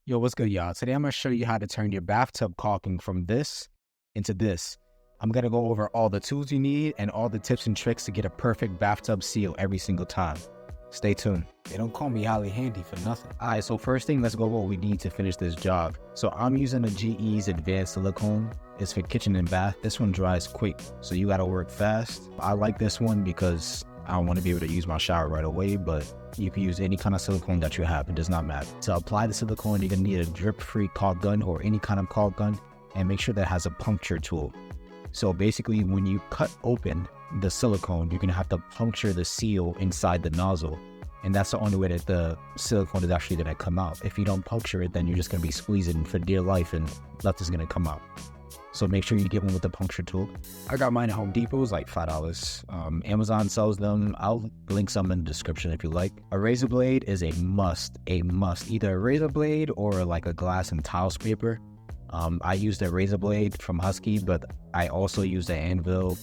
Yo, what's good, y'all? Today I'm going to show you how to turn your bathtub caulking from this into this. I'm going to go over all the tools you need and all the tips and tricks to get a perfect bathtub seal every single time. Stay tuned. They don't call me highly handy for nothing. All right, so first thing, let's go over what we need to finish this job. So I'm using the GE's Advanced Silicone. It's for kitchen and bath. This one dries quick, so you got to work fast. I like this one because I don't want to be able to use my shower right away, but you can use any kind of silicone that you have. It does not matter. To apply the silicone, you're going to need a drip-free caulk gun or any kind of caulk gun, and make sure that it has a puncture tool. So basically, when you cut open the silicone, you're going to have to puncture the seal inside the nozzle. And that's the only way that the silicone is actually going to come out. If you don't puncture it, then you're just going to be squeezing for dear life and nothing's going to come out. So make sure you get one with the puncture tool. I got mine at Home Depot. It's like $5. Amazon sells them. I'll link some in the description if you like. A razor blade is a must. Either a razor blade or like a glass and tile scraper. I used a razor blade from Husky, but I also used an Anvil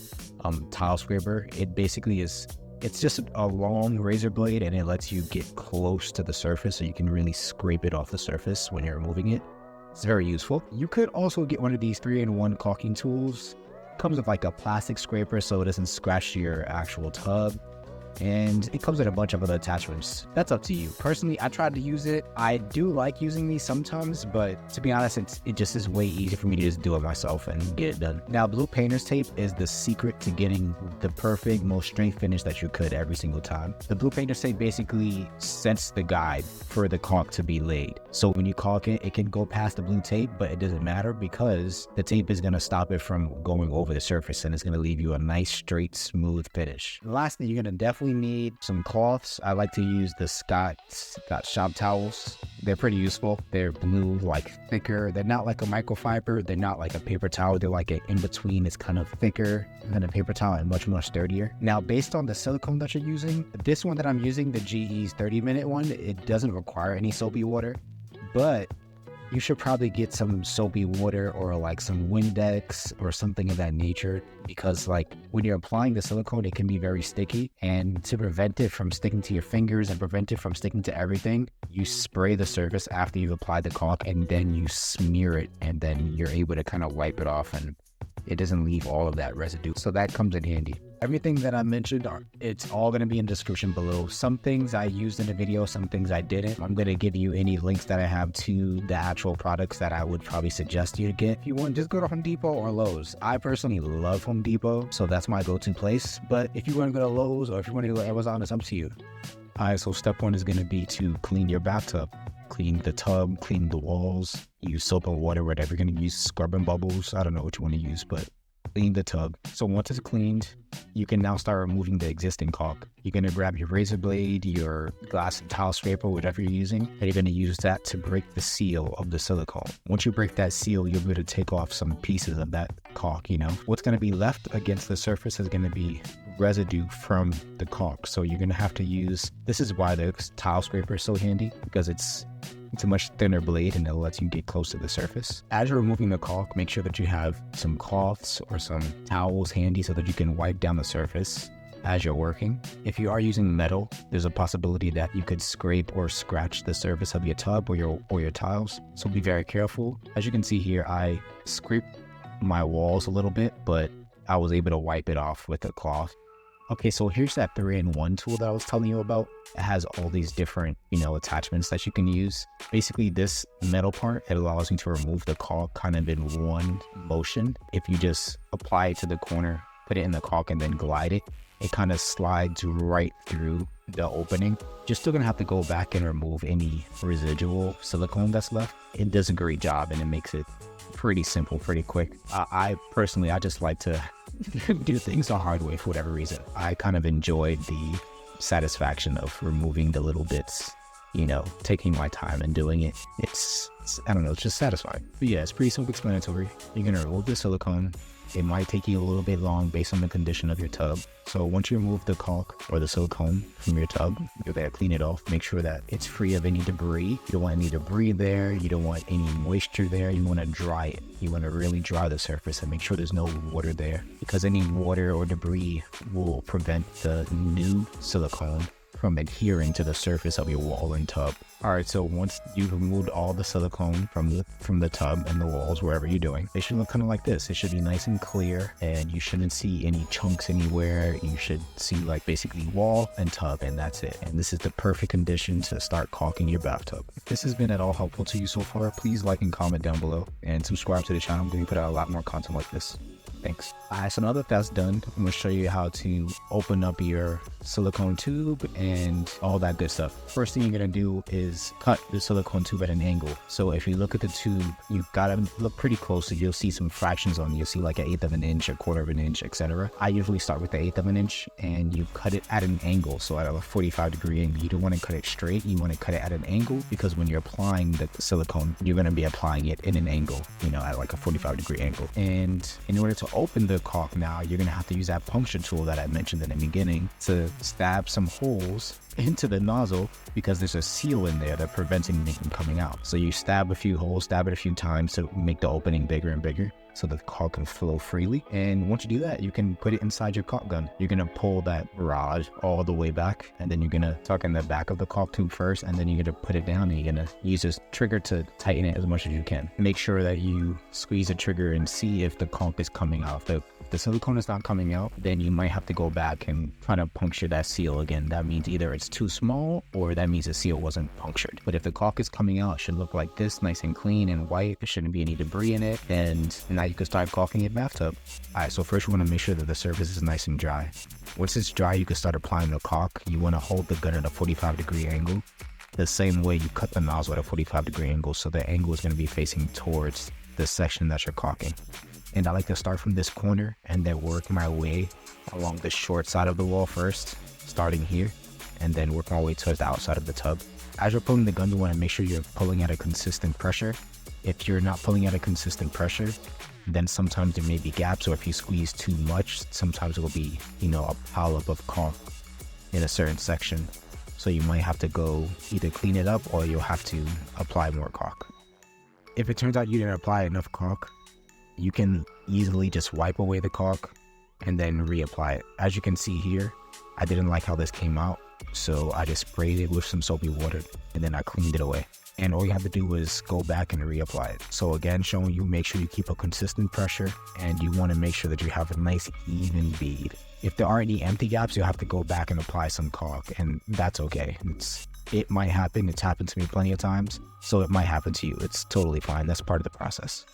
tile scraper. It basically is, it's just a long razor blade and it lets you get close to the surface so you can really scrape it off the surface when you're removing it. It's very useful. You could also get one of these 3-in-1 caulking tools. Comes with like a plastic scraper so it doesn't scratch your actual tub. And it comes with a bunch of other attachments. That's up to you. Personally, I tried to use it. I do like using these sometimes, but to be honest, it just is way easier for me to just do it myself and get it done. Now, blue painter's tape is the secret to getting the perfect, most straight finish that you could every single time. The blue painter's tape basically sets the guide for the caulk to be laid. So when you caulk it, it can go past the blue tape, but it doesn't matter because the tape is gonna stop it from going over the surface and it's gonna leave you a nice, straight, smooth finish. And last thing, you're gonna definitely need some cloths. I like to use the Scott shop towels. They're pretty useful. They're blue, like thicker. They're not like a microfiber. They're not like a paper towel. They're like an in-between. It's kind of thicker than a paper towel and much more sturdier. Now, based on the silicone that you're using, this one that I'm using, the GE's 30-minute one, it doesn't require any soapy water, but you should probably get some soapy water or like some Windex or something of that nature, because like when you're applying the silicone, it can be very sticky, and to prevent it from sticking to your fingers and prevent it from sticking to everything, you spray the surface after you've applied the caulk and then you smear it, and then you're able to kind of wipe it off and it doesn't leave all of that residue. So that comes in handy. Everything that I mentioned, it's all going to be in the description below. Some things I used in the video, some things I didn't. I'm going to give you any links that I have to the actual products that I would probably suggest you to get. If you want, just go to Home Depot or Lowe's. I personally love Home Depot, so that's my go-to place. But if you want to go to Lowe's or if you want to go to Amazon, it's up to you. All right, so step one is going to be to clean your bathtub. Clean the tub, clean the walls, use soap and water, whatever you're going to use, scrubbing bubbles. I don't know what you want to use, but clean the tub. So once it's cleaned, you can now start removing the existing caulk. You're going to grab your razor blade, your glass and towel scraper, whatever you're using, and you're going to use that to break the seal of the silicone. Once you break that seal, you'll be able to take off some pieces of that caulk, you know. What's going to be left against the surface is going to be residue from the caulk. So you're going to have to use, this is why the towel scraper is so handy, because it's a much thinner blade and it lets you get close to the surface. As you're removing the caulk, make sure that you have some cloths or some towels handy so that you can wipe down the surface as you're working. If you are using metal, there's a possibility that you could scrape or scratch the surface of your tub or your tiles. So be very careful. As you can see here, I scraped my walls a little bit, but I was able to wipe it off with a cloth. Okay, so here's that 3-in-1 tool that I was telling you about. It has all these different, attachments that you can use. Basically, this metal part, it allows you to remove the caulk kind of in one motion. If you just apply it to the corner, put it in the caulk and then glide it, it kind of slides right through the opening. You're still gonna have to go back and remove any residual silicone that's left. It does a great job and it makes it pretty simple, pretty quick. I personally, I just like to do things the hard way for whatever reason. I kind of enjoyed the satisfaction of removing the little bits, taking my time and doing it. It's I don't know, it's just satisfying. But yeah, it's pretty self-explanatory. You're gonna remove the silicone. It might take you a little bit long based on the condition of your tub. So once you remove the caulk or the silicone from your tub, you're gonna clean it off. Make sure that it's free of any debris. You don't want any debris there. You don't want any moisture there. You want to dry it. You want to really dry the surface and make sure there's no water there, because any water or debris will prevent the new silicone from adhering to the surface of your wall and tub. Alright, so once you've removed all the silicone from the tub and the walls, wherever you're doing, it should look kind of like this. It should be nice and clear, and you shouldn't see any chunks anywhere. You should see like basically wall and tub, and that's it. And this is the perfect condition to start caulking your bathtub. If this has been at all helpful to you so far, please like and comment down below, and subscribe to the channel. I'm going to put out a lot more content like this. Thanks. Alright, so now that that's done, I'm going to show you how to open up your silicone tube and all that good stuff. First thing you're going to do is cut the silicone tube at an angle. So if you look at the tube, you got to look pretty close, so you'll see some fractions on it. You'll see like an 1/8 of an inch, 1/4 of an inch, etc. I usually start with the 1/8 of an inch, and you cut it at an angle, so at a 45-degree angle. You don't want to cut it straight, you want to cut it at an angle, because when you're applying the silicone, you're going to be applying it in an angle, you know, at like a 45-degree angle. And in order to open the caulk now, you're going to have to use that puncture tool that I mentioned in the beginning to stab some holes into the nozzle, because there's a seal in there that prevents anything from coming out. So you stab a few holes, stab it a few times to make the opening bigger and bigger, so the caulk can flow freely. And once you do that, you can put it inside your caulk gun. You're going to pull that rod all the way back, and then you're going to tuck in the back of the caulk tube first, and then you're going to put it down, and you're going to use this trigger to tighten it as much as you can. Make sure that you squeeze the trigger and see if the caulk is coming out. If the silicone is not coming out, then you might have to go back and try to puncture that seal again. That means either it's too small, or that means the seal wasn't punctured. But if the caulk is coming out, it should look like this, nice and clean and white. There shouldn't be any debris in it, and now you can start caulking your bathtub. Alright, so first you want to make sure that the surface is nice and dry. Once it's dry, you can start applying the caulk. You want to hold the gun at a 45-degree angle, the same way you cut the nozzle at a 45-degree angle, so the angle is going to be facing towards the section that you're caulking. And I like to start from this corner and then work my way along the short side of the wall first, starting here, and then work my way towards the outside of the tub. As you're pulling the gun, you want to make sure you're pulling at a consistent pressure. If you're not pulling at a consistent pressure, then sometimes there may be gaps, or if you squeeze too much, sometimes it will be, you know, a pileup of caulk in a certain section. So you might have to go either clean it up, or you'll have to apply more caulk. If it turns out you didn't apply enough caulk, you can easily just wipe away the caulk and then reapply it. As you can see here, I didn't like how this came out, so I just sprayed it with some soapy water, and then I cleaned it away. And all you have to do is go back and reapply it. So again, showing you, make sure you keep a consistent pressure, and you want to make sure that you have a nice even bead. If there are any empty gaps, you'll have to go back and apply some caulk, and that's okay. It might happen. It's happened to me plenty of times, so it might happen to you. It's totally fine. That's part of the process.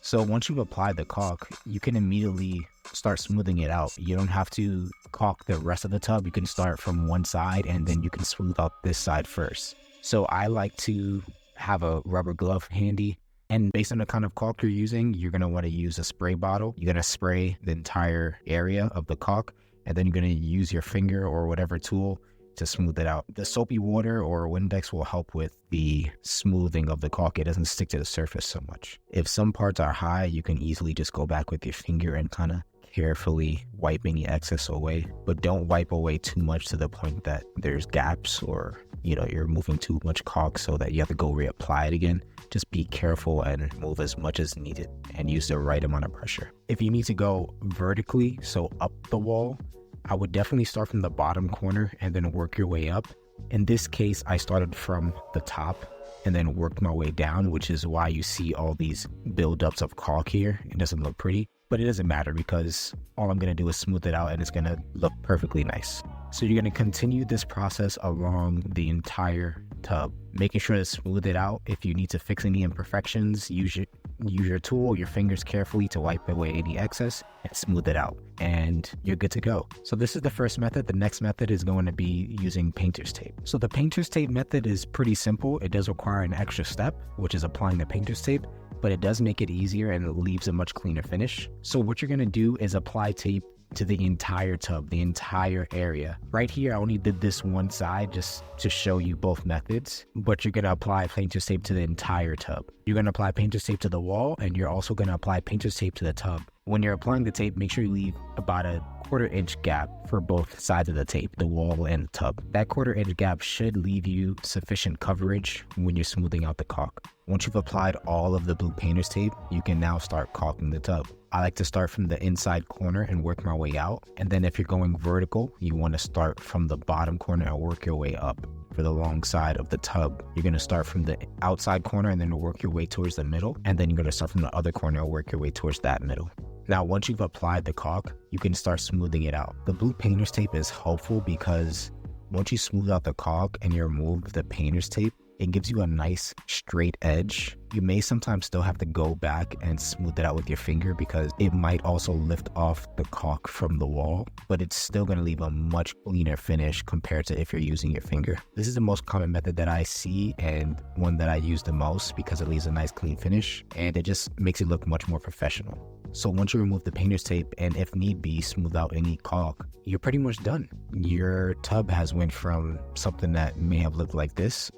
So once you've applied the caulk, you can immediately start smoothing it out. You don't have to caulk the rest of the tub. You can start from one side, and then you can smooth out this side first. So I like to have a rubber glove handy, and based on the kind of caulk you're using, you're going to want to use a spray bottle. You're going to spray the entire area of the caulk, and then you're going to use your finger or whatever tool to smooth it out. The soapy water or Windex will help with the smoothing of the caulk. It doesn't stick to the surface so much. If some parts are high, you can easily just go back with your finger and kind of carefully wipe any excess away, but don't wipe away too much to the point that there's gaps, or you know, you're moving too much caulk so that you have to go reapply it again. Just be careful and move as much as needed, and use the right amount of pressure. If you need to go vertically, so up the wall, I would definitely start from the bottom corner and then work your way up. In this case, I started from the top and then worked my way down, which is why you see all these buildups of caulk here. It doesn't look pretty, but it doesn't matter, because all I'm going to do is smooth it out, and it's going to look perfectly nice. So you're going to continue this process along the entire tub, making sure to smooth it out. If you need to fix any imperfections, use your tool, your fingers carefully to wipe away any excess and smooth it out, and you're good to go. So this is the first method. The next method is going to be using painter's tape. So the painter's tape method is pretty simple. It does require an extra step, which is applying the painter's tape, but it does make it easier and it leaves a much cleaner finish. So what you're going to do is apply tape to the entire tub, the entire area. Right here, I only did this one side just to show you both methods, but you're gonna apply painter's tape to the entire tub. You're gonna apply painter's tape to the wall, and you're also gonna apply painter's tape to the tub. When you're applying the tape, make sure you leave about a 1/4-inch gap for both sides of the tape, the wall and the tub. That 1/4-inch gap should leave you sufficient coverage when you're smoothing out the caulk. Once you've applied all of the blue painter's tape, you can now start caulking the tub. I like to start from the inside corner and work my way out. And then if you're going vertical, you want to start from the bottom corner and work your way up. For the long side of the tub, you're going to start from the outside corner and then work your way towards the middle. And then you're going to start from the other corner and work your way towards that middle. Now, once you've applied the caulk, you can start smoothing it out. The blue painter's tape is helpful because once you smooth out the caulk and you remove the painter's tape, it gives you a nice straight edge. You may sometimes still have to go back and smooth it out with your finger because it might also lift off the caulk from the wall, but it's still going to leave a much cleaner finish compared to if you're using your finger. This is the most common method that I see and one that I use the most because it leaves a nice clean finish and it just makes it look much more professional. So once you remove the painter's tape and if need be, smooth out any caulk, you're pretty much done. Your tub has went from something that may have looked like this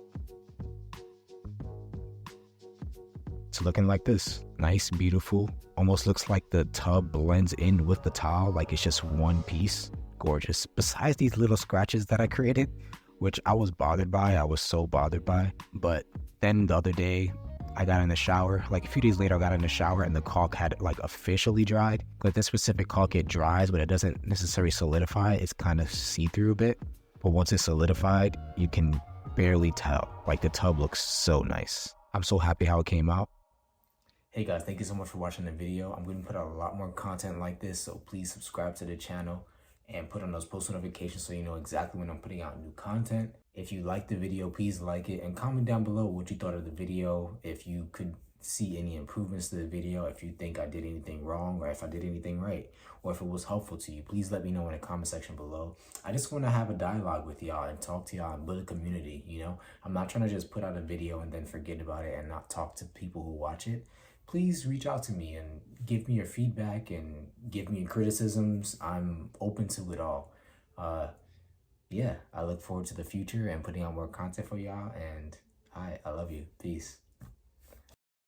to looking like this. Nice, beautiful, almost looks like the tub blends in with the tile, like it's just one piece. Gorgeous. Besides these little scratches that I created, which I was bothered by, I was so bothered by, but then the other day, I got in the shower, like a few days later I got in the shower and the caulk had like officially dried. But this specific caulk, it dries, but it doesn't necessarily solidify. It's kind of see-through a bit. But once it's solidified, you can barely tell. Like the tub looks so nice. I'm so happy how it came out. Hey guys, thank you so much for watching the video. I'm going to put out a lot more content like this, so please subscribe to the channel and put on those post notifications so you know exactly when I'm putting out new content. If you liked the video, please like it and comment down below what you thought of the video, if you could see any improvements to the video, if you think I did anything wrong or if I did anything right, or if it was helpful to you. Please let me know in the comment section below. I just want to have a dialogue with y'all and talk to y'all and build a community, you know? I'm not trying to just put out a video and then forget about it and not talk to people who watch it. Please reach out to me and give me your feedback and give me criticisms. I'm open to it all. Yeah, I look forward to the future and putting out more content for y'all, and I love you. Peace.